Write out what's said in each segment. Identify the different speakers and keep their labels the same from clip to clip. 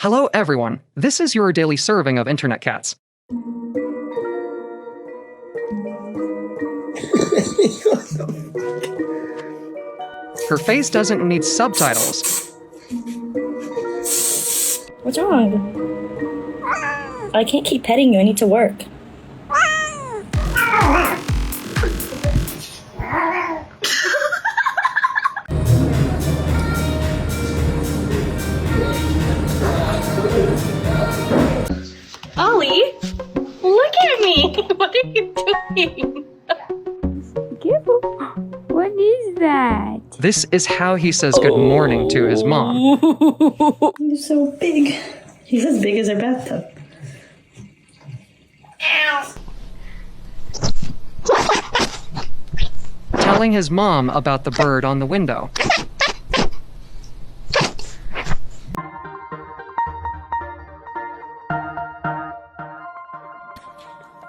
Speaker 1: Hello everyone, this is your daily serving of internet cats. Her face doesn't need subtitles.
Speaker 2: What's wrong? I can't keep petting you, I need to work.
Speaker 3: Ollie, look at me! What are you doing?
Speaker 4: Careful. What is that?
Speaker 1: This is how he says good morning to his mom.
Speaker 2: He's so big. He's as big as our bathtub.
Speaker 1: Telling his mom about the bird on the window.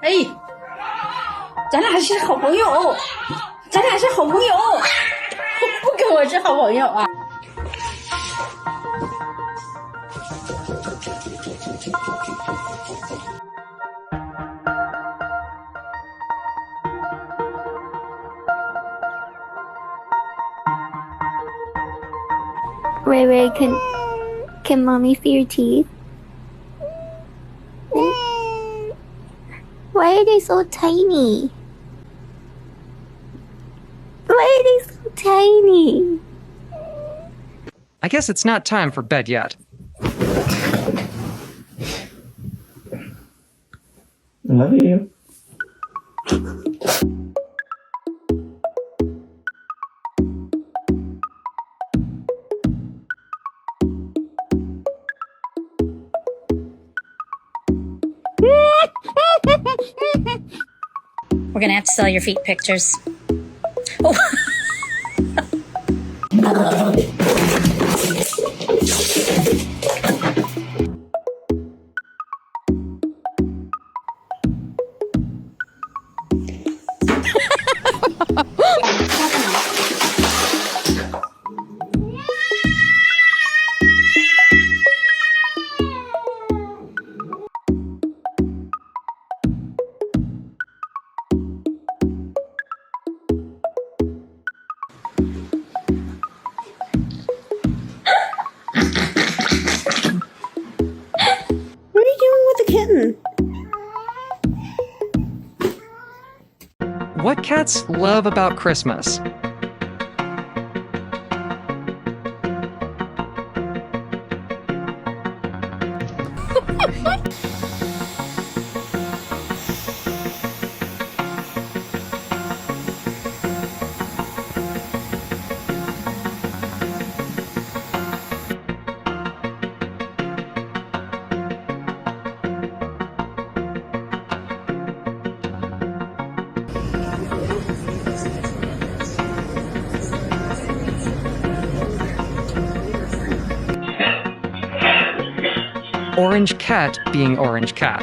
Speaker 3: Hey, 咱俩是好朋友，咱俩是好朋友，不跟我是好朋友啊。
Speaker 4: Ray Ray, can mommy see your teeth? Why are they so tiny? Why are they so tiny?
Speaker 1: I guess it's not time for bed yet.
Speaker 2: Love you.
Speaker 3: We're gonna have to sell your feet pictures. Oh.
Speaker 2: What are you doing with the kitten?
Speaker 1: What cats love about Christmas? Orange cat being orange cat.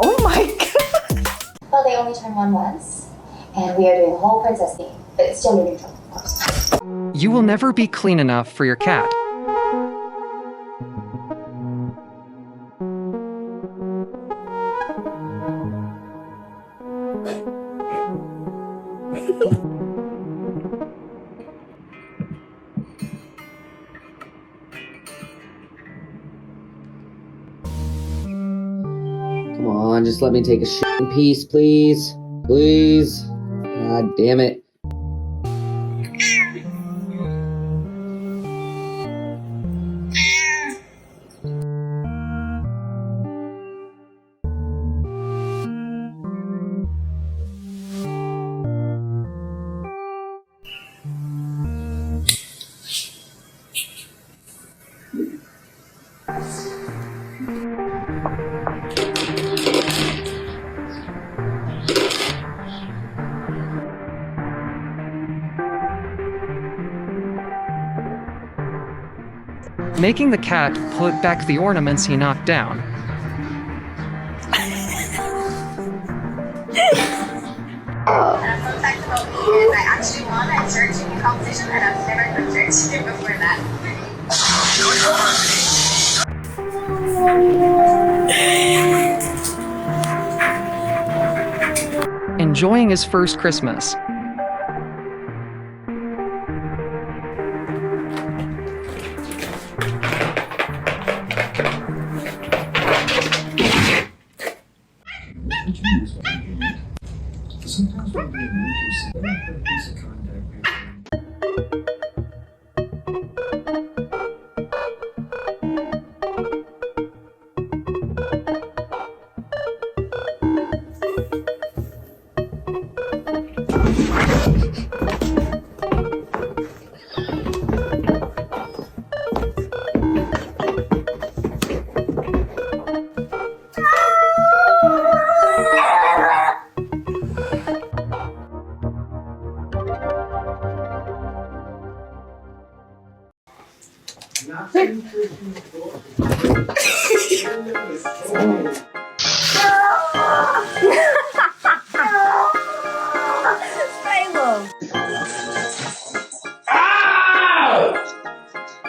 Speaker 2: Oh my god!
Speaker 5: Well, they only turn one once, and we are doing the whole princess theme, but it's still neutral, of course.
Speaker 1: You will never be clean enough for your cat.
Speaker 6: Come on, just let me take a shit in peace, please. Please. God damn it.
Speaker 1: Making the cat put back the ornaments he knocked down.
Speaker 5: and I've never looked at you before that.
Speaker 1: Enjoying his first Christmas.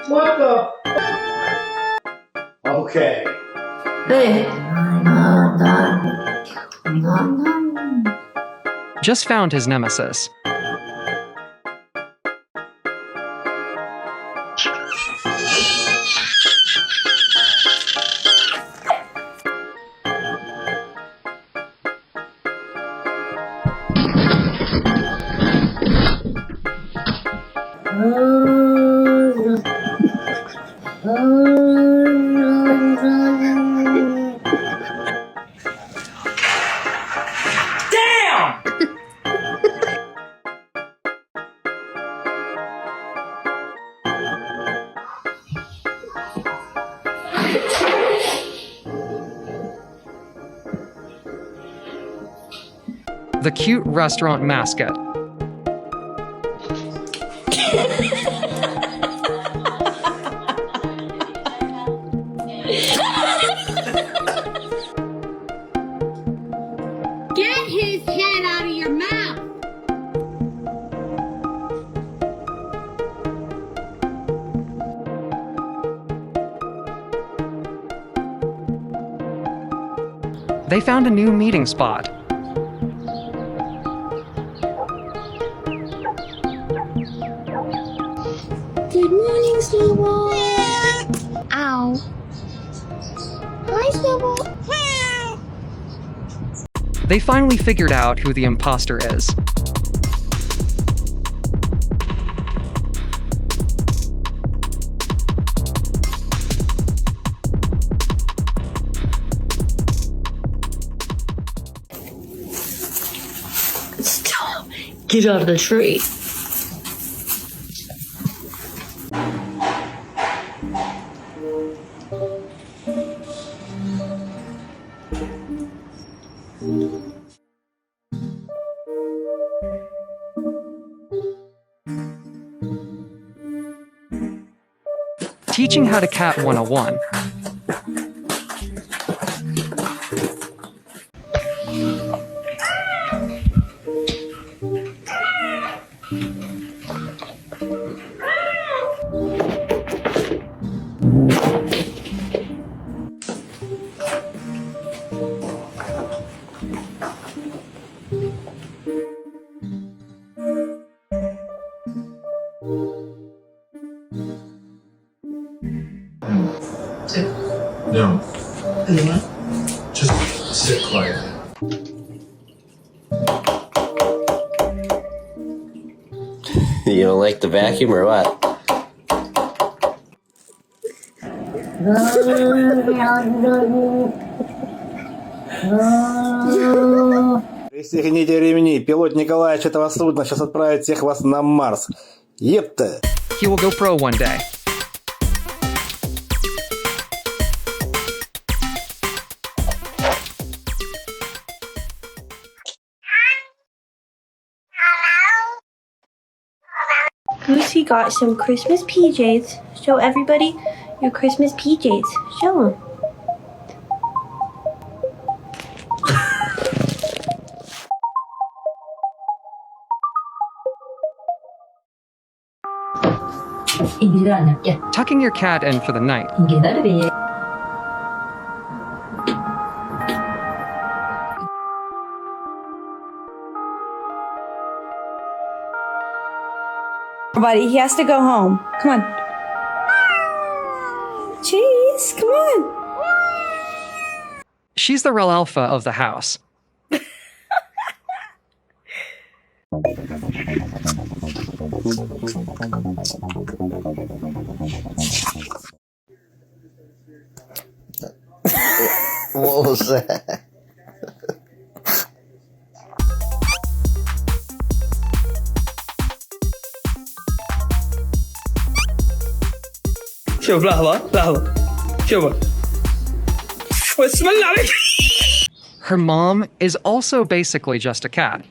Speaker 7: What the? Okay.
Speaker 1: Just found his nemesis. The cute restaurant mascot.
Speaker 8: Get his head out of your mouth!
Speaker 1: They found a new meeting spot.
Speaker 4: Good morning, Snowball. Ow. Hi, Snowball.
Speaker 1: They finally figured out who the imposter is.
Speaker 2: Stop. Get out of the tree.
Speaker 1: Teaching how to cat 101.
Speaker 9: No. Just sit quietly.
Speaker 10: You don't like the vacuum or what?
Speaker 7: Пристегните ремни. Пилот Николаевич этого судна сейчас отправит всех вас на Марс. Епта!
Speaker 1: He will go pro one day.
Speaker 2: Lucy got some Christmas PJs. Show everybody your Christmas PJs. Show them.
Speaker 3: İndir annem gel.
Speaker 1: tucking your cat in for the night.
Speaker 3: Gel bebeğim.
Speaker 2: Buddy, he has to go home. Come on. Chase, come on.
Speaker 1: She's the real alpha of the house.
Speaker 10: What was that?
Speaker 11: شوف لحظة شوف بسم الله عليك.
Speaker 1: Her mom is also basically just a cat.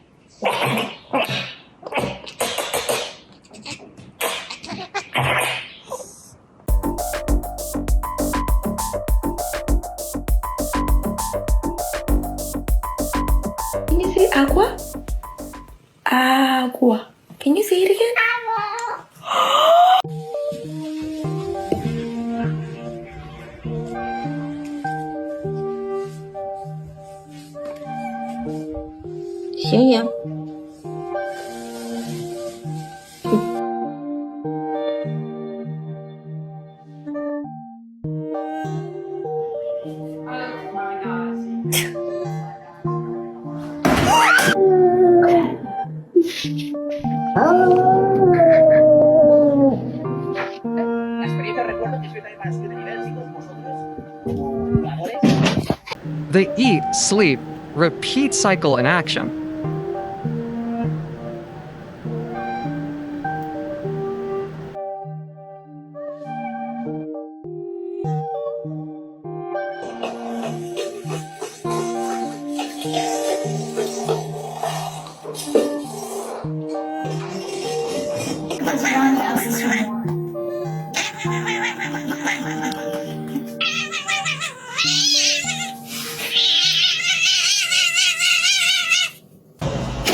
Speaker 2: Can you say agua? Agua. Can you say it again? Yeah.
Speaker 1: They eat, sleep, repeat cycle in action.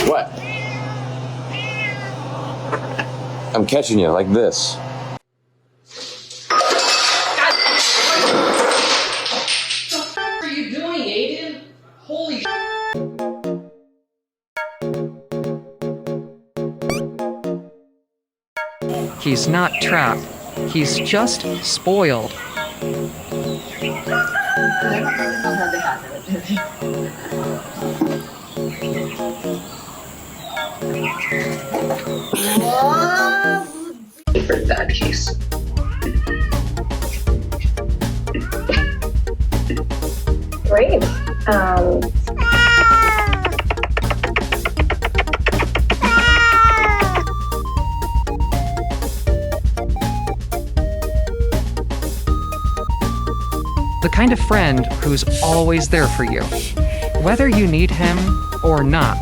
Speaker 10: What? I'm catching you like this.
Speaker 8: What are you doing, Aiden? Holy
Speaker 1: He's not trapped. He's just spoiled.
Speaker 11: For that case.
Speaker 5: Great.
Speaker 1: The kind of friend who's always there for you, whether you need him or not.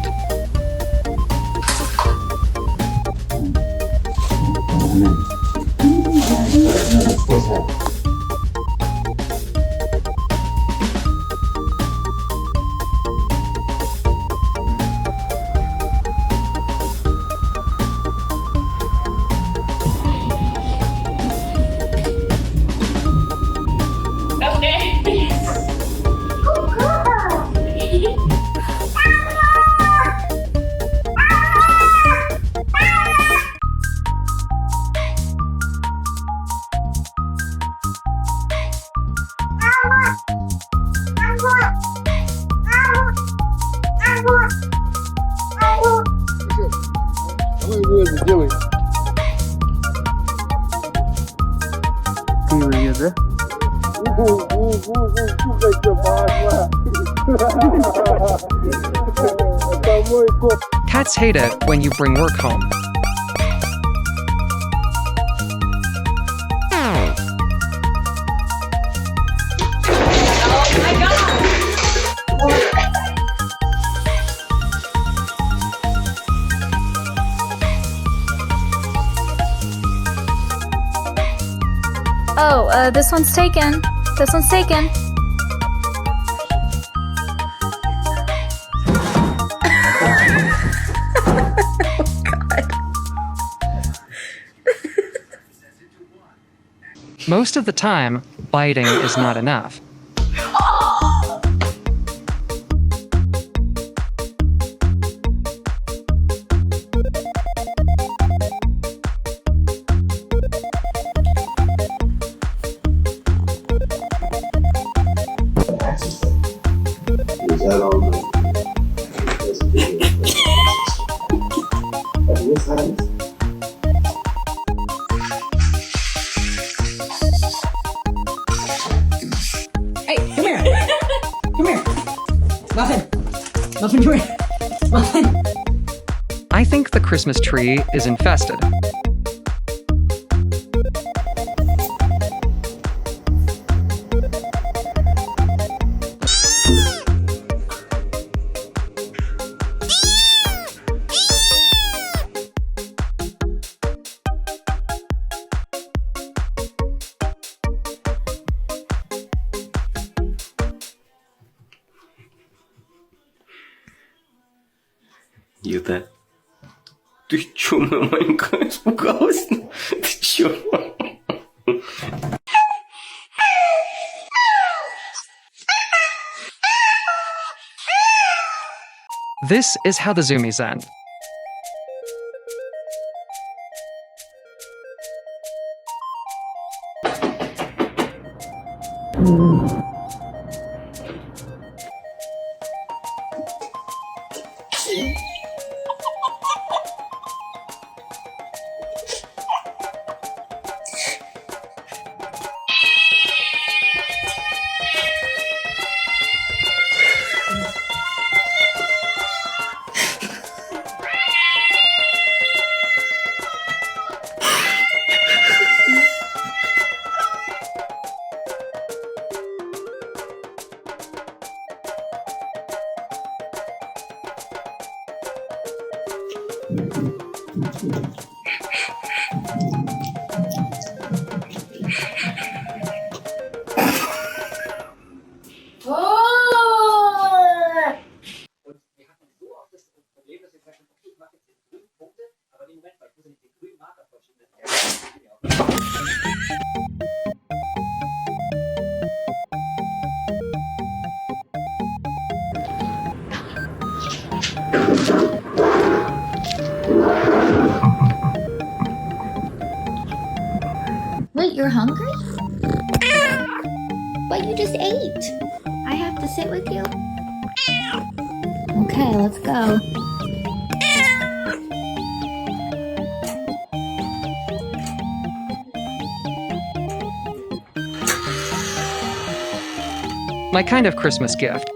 Speaker 1: Cats hate it when you bring work home.
Speaker 4: Oh, this one's taken. This one's taken.
Speaker 1: Most of the time, biting is not enough.
Speaker 9: Is that all the...
Speaker 3: Hey, come here. Come here. Muffin. Muffin, come here. Muffin.
Speaker 1: I think the Christmas tree is infested.
Speaker 10: Юта, ты чё, моя маленькая, испугалась? Ты чё?
Speaker 1: This is how the zoomies end.
Speaker 12: Wait, you're hungry? But you just ate. I have to sit with you? Okay, let's go.
Speaker 1: My kind of Christmas gift.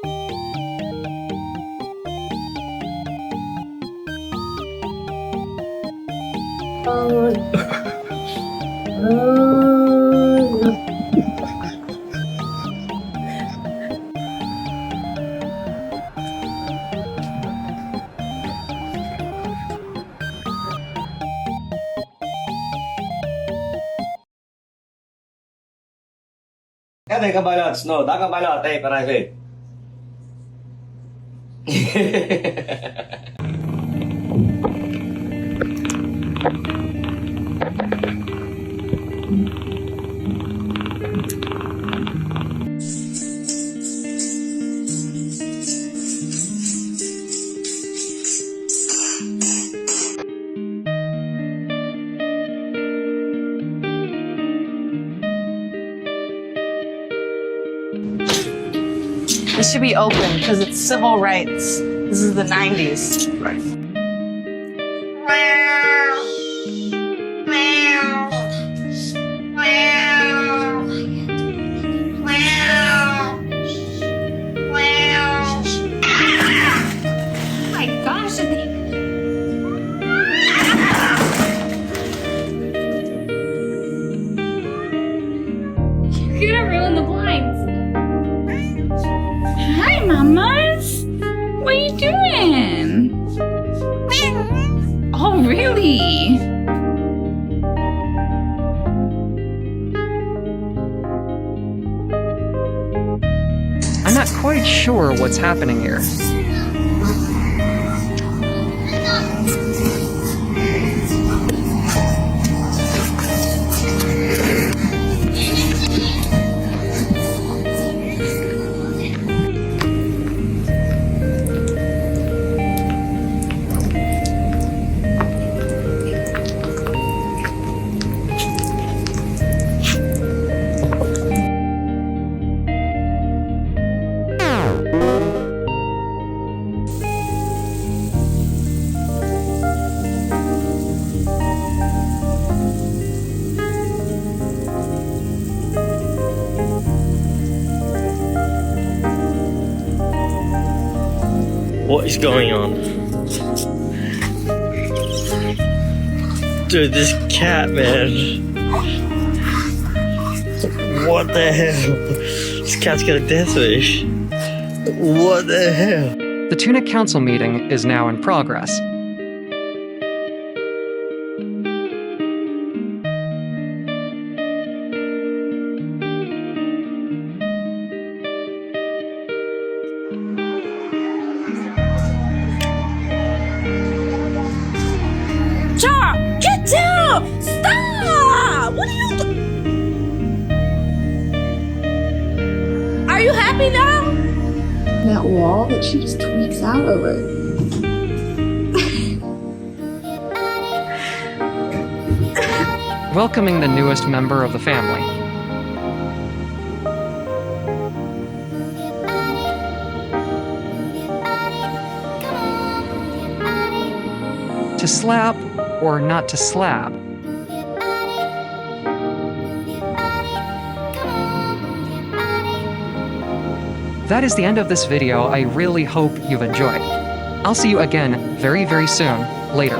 Speaker 11: Kada ka balot, no? Da ka balot, para sa'yo.
Speaker 13: This should be open because it's civil rights. This is the 90s.
Speaker 11: Right.
Speaker 12: Oh my gosh, you're gonna ruin the blinds. Hi, mamas. What are you doing? Oh, really?
Speaker 1: I'm not quite sure what's happening here.
Speaker 14: What is going on? Dude, this cat, man. What the hell? This cat's got a death wish. What the hell?
Speaker 1: The tuna council meeting is now in progress.
Speaker 3: Char, get down! Stop! What are you doing? Are you happy now?
Speaker 15: That wall that she just tweaks out over.
Speaker 1: Welcoming the newest member of the family. To slap or not to slap? That is the end of this video. I really hope you've enjoyed. I'll see you again very, very soon. Later.